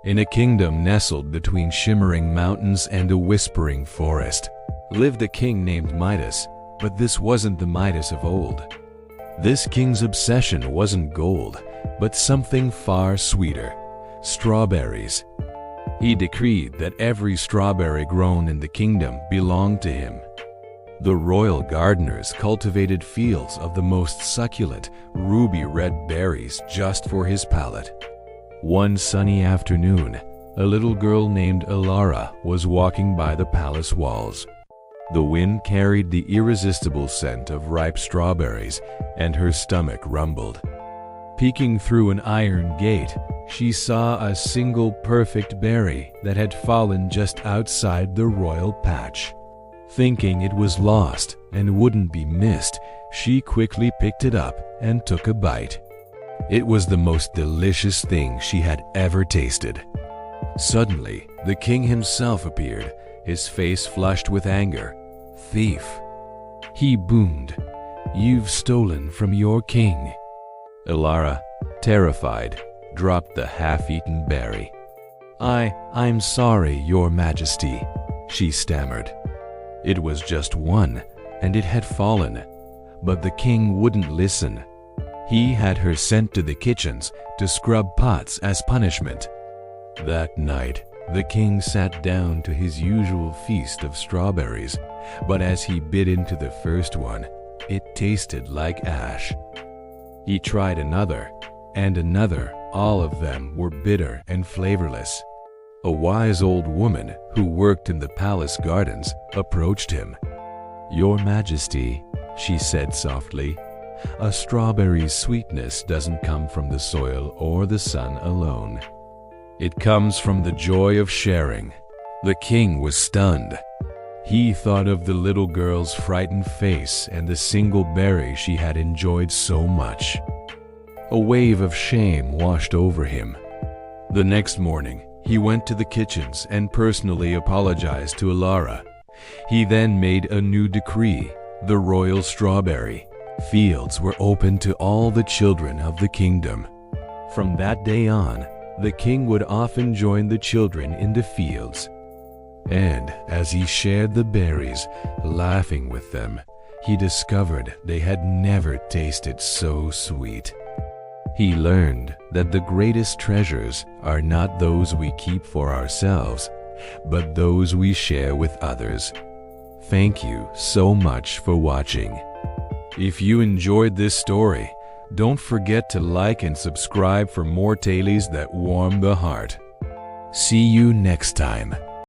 In a kingdom nestled between shimmering mountains and a whispering forest, lived a king named Midas, but this wasn't the Midas of old. This king's obsession wasn't gold, but something far sweeter: strawberries. He decreed that every strawberry grown in the kingdom belonged to him. The royal gardeners cultivated fields of the most succulent, ruby-red berries just for his palate. One sunny afternoon, a little girl named Elara was walking by the palace walls. The wind carried the irresistible scent of ripe strawberries, and her stomach rumbled. Peeking through an iron gate, she saw a single perfect berry that had fallen just outside the royal patch. Thinking it was lost and wouldn't be missed, she quickly picked it up and took a bite. It was the most delicious thing she had ever tasted. Suddenly, the king himself appeared, his face flushed with anger. "Thief!" he boomed. "You've stolen from your king." Elara, terrified, dropped the half-eaten berry. I'm sorry, Your Majesty," she stammered. It was just one, and it had fallen, but the king wouldn't listen. He had her sent to the kitchens to scrub pots as punishment. That night, the king sat down to his usual feast of strawberries, but as he bit into the first one, it tasted like ash. He tried another, and another. All of them were bitter and flavorless. A wise old woman who worked in the palace gardens approached him. "Your Majesty," she said softly, "a strawberry's sweetness doesn't come from the soil or the sun alone. It comes from the joy of sharing." The king was stunned. He thought of the little girl's frightened face and the single berry she had enjoyed so much. A wave of shame washed over him. The next morning, he went to the kitchens and personally apologized to Elara. He then made a new decree: the royal strawberry fields were open to all the children of the kingdom. From that day on, the king would often join the children in the fields. And as he shared the berries, laughing with them, he discovered they had never tasted so sweet. He learned that the greatest treasures are not those we keep for ourselves, but those we share with others. Thank you so much for watching. If you enjoyed this story, don't forget to like and subscribe for more tales that warm the heart. See you next time.